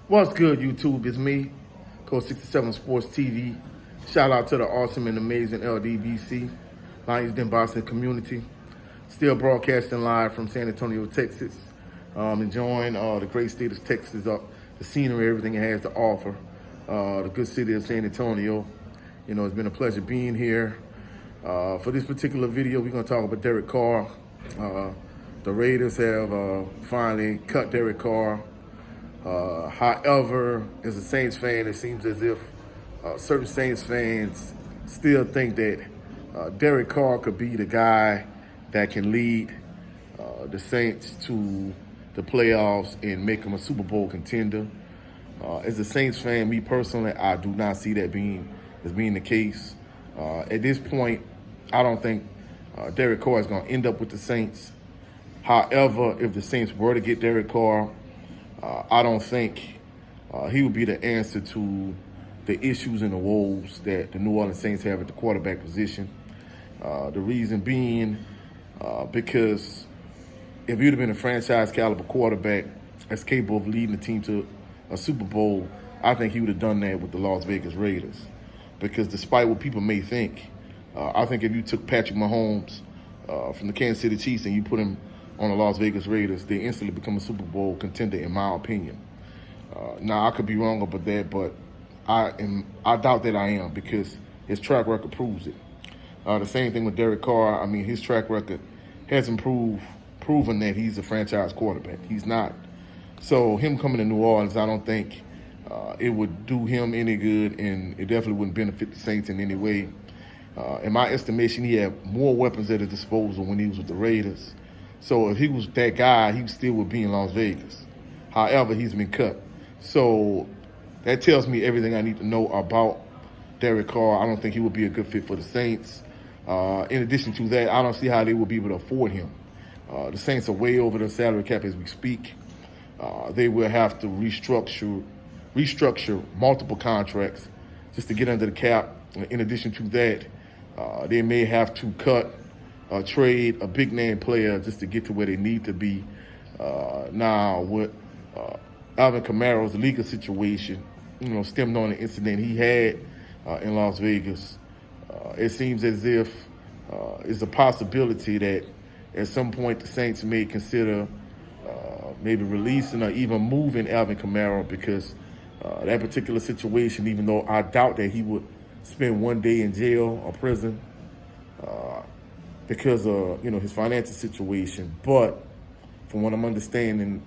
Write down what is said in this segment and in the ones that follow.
What's good, YouTube? It's me, Coach 67 Sports TV. Shout out to the awesome and amazing LDBC, Lions Den Boston community. Still broadcasting live from San Antonio, Texas. Enjoying the great state of Texas, the scenery, everything it has to offer. The good city of San Antonio. You know, it's been a pleasure being here. For this particular video, we're going to talk about Derek Carr. The Raiders have finally cut Derek Carr. However, as a Saints fan, it seems as if certain Saints fans still think that Derek Carr could be the guy that can lead the Saints to the playoffs and make them a Super Bowl contender. As a Saints fan, me personally, I do not see that being the case. At this point, I don't think Derek Carr is going to end up with the Saints. However, if the Saints were to get Derek Carr, I don't think he would be the answer to the issues and the woes that the New Orleans Saints have at the quarterback position. The reason being because if you'd have been a franchise caliber quarterback that's capable of leading the team to a Super Bowl, I think he would have done that with the Las Vegas Raiders. Because despite what people may think, I think if you took Patrick Mahomes from the Kansas City Chiefs and you put him on the Las Vegas Raiders, they instantly become a Super Bowl contender, in my opinion. Now, I could be wrong about that, but I doubt that I am because his track record proves it. The same thing with Derek Carr. I mean, his track record hasn't proven that he's a franchise quarterback. He's not. So him coming to New Orleans, I don't think it would do him any good, and it definitely wouldn't benefit the Saints in any way. In my estimation, he had more weapons at his disposal when he was with the Raiders. So if he was that guy, he still would be in Las Vegas. However, he's been cut. So that tells me everything I need to know about Derek Carr. I don't think he would be a good fit for the Saints. In addition to that, I don't see how they would be able to afford him. The Saints are way over the salary cap as we speak. They will have to restructure multiple contracts just to get under the cap. In addition to that, they may have to trade a big-name player just to get to where they need to be. Now, with Alvin Kamara's legal situation, stemmed on the incident he had in Las Vegas, it seems as if it's a possibility that at some point the Saints may consider maybe releasing or even moving Alvin Kamara because that particular situation, even though I doubt that he would spend one day in jail or prison because of his financial situation, but from what I'm understanding,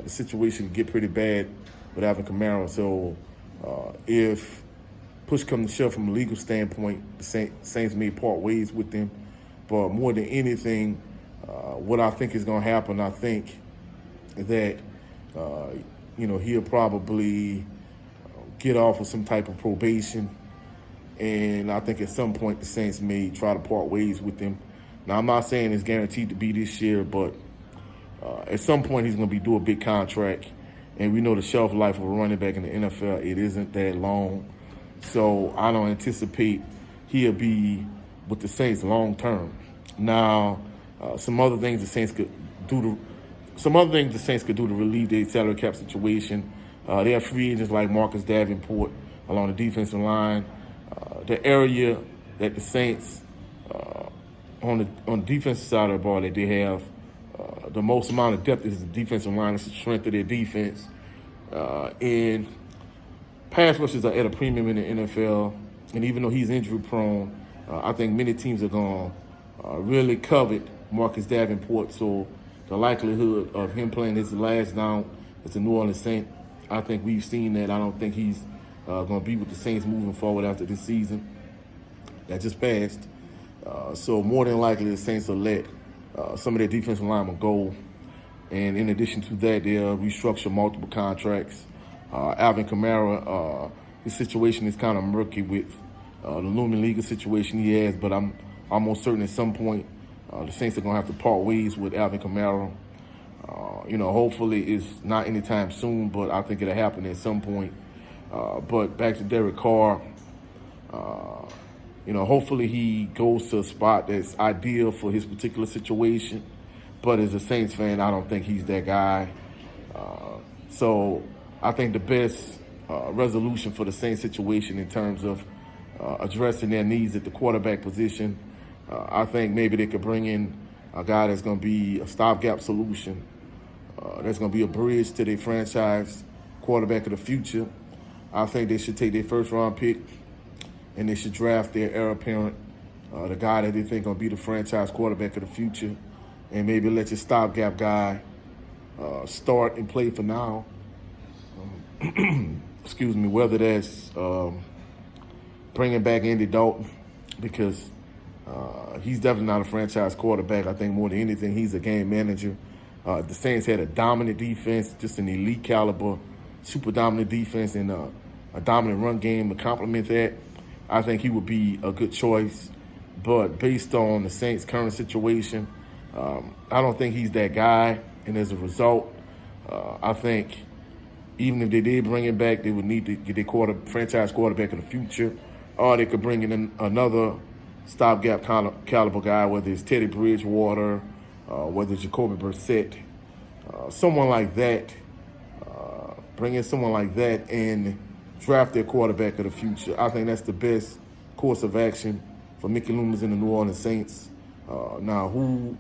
the situation could get pretty bad with Alvin Kamara. So if push comes to shove from a legal standpoint, the Saints may part ways with them. But more than anything, what I think is going to happen, I think that he'll probably get off of some type of probation. And I think at some point the Saints may try to part ways with him. Now, I'm not saying it's guaranteed to be this year, but at some point he's going to be due a big contract. And we know the shelf life of a running back in the NFL, it isn't that long. So I don't anticipate he'll be with the Saints long term. Now, some other things the Saints could do to relieve their salary cap situation. They have free agents like Marcus Davenport along the defensive line. The area that the Saints on the defensive side of the ball that they have the most amount of depth is the defensive line. It's the strength of their defense. And pass rushers are at a premium in the NFL. And even though he's injury prone, I think many teams are going to really covet Marcus Davenport. So the likelihood of him playing his last down as a New Orleans Saint, I think we've seen that. I don't think he's going to be with the Saints moving forward after this season that just passed. So more than likely the Saints will let some of their defensive linemen go. And in addition to that, they'll restructure multiple contracts. Alvin Kamara, his situation is kind of murky with the looming legal situation he has, but I'm almost certain at some point the Saints are going to have to part ways with Alvin Kamara. Hopefully it's not anytime soon, but I think it'll happen at some point. But back to Derek Carr, hopefully he goes to a spot that's ideal for his particular situation. But as a Saints fan, I don't think he's that guy. So I think the best resolution for the Saints situation in terms of addressing their needs at the quarterback position, I think maybe they could bring in a guy that's going to be a stopgap solution. That's going to be a bridge to their franchise quarterback of the future. I think they should take their first-round pick and they should draft their heir apparent, the guy that they think going to be the franchise quarterback of the future, and maybe let your stopgap guy start and play for now. Excuse me, whether that's bringing back Andy Dalton, because he's definitely not a franchise quarterback. I think more than anything, he's a game manager. The Saints had a dominant defense, just an elite caliber, super dominant defense, and a dominant run game to complement that. I think he would be a good choice. But based on the Saints' current situation, I don't think he's that guy. And as a result, I think even if they did bring him back, they would need to get their franchise quarterback in the future, or they could bring in another stopgap caliber guy, whether it's Teddy Bridgewater, whether it's Jacoby Brissett, someone like that. Bring in someone like that and draft their quarterback of the future. I think that's the best course of action for Mickey Loomis and the New Orleans Saints. Now, who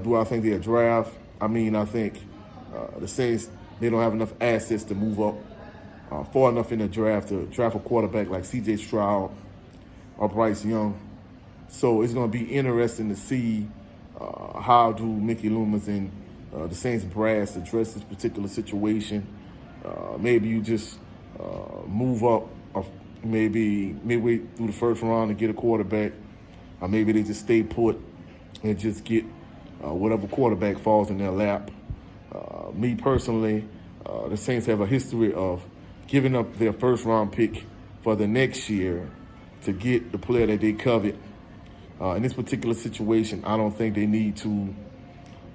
do I think they'll draft? I mean, I think the Saints, they don't have enough assets to move up far enough in the draft to draft a quarterback like C.J. Stroud or Bryce Young. So it's going to be interesting to see how do Mickey Loomis and the Saints brass address this particular situation. Maybe you just move up maybe midway through the first round and get a quarterback. Or maybe they just stay put and just get whatever quarterback falls in their lap. Me personally, the Saints have a history of giving up their first-round pick for the next year to get the player that they covet. In this particular situation, I don't think they need to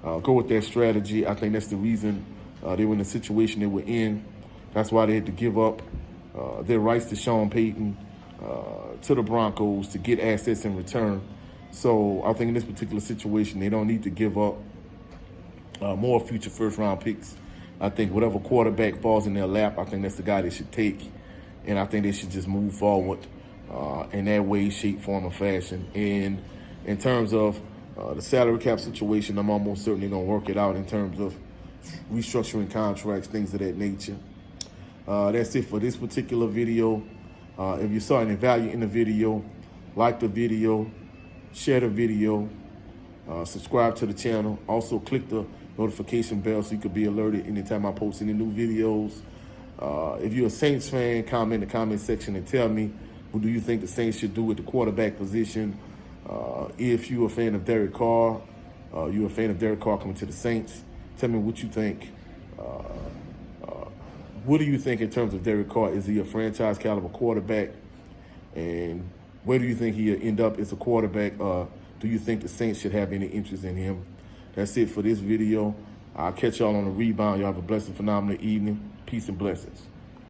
go with that strategy. I think that's the reason they were in the situation they were in. That's why they had to give up their rights to Sean Payton to the Broncos to get assets in return. So I think in this particular situation, they don't need to give up more future first-round picks. I think whatever quarterback falls in their lap, I think that's the guy they should take. And I think they should just move forward in that way, shape, form, or fashion. And in terms of the salary cap situation, I'm almost certainly going to work it out in terms of restructuring contracts, things of that nature. That's it for this particular video. If you saw any value in the video, like the video, share the video, subscribe to the channel. Also, click the notification bell so you can be alerted anytime I post any new videos. If you're a Saints fan, comment in the comment section and tell me who do you think the Saints should do at the quarterback position. If you're a fan of Derek Carr, you're a fan of Derek Carr coming to the Saints, tell me what you think. What do you think in terms of Derek Carr? Is he a franchise caliber quarterback? And where do you think he'll end up as a quarterback? Do you think the Saints should have any interest in him? That's it for this video. I'll catch y'all on the rebound. Y'all have a blessed and phenomenal evening. Peace and blessings.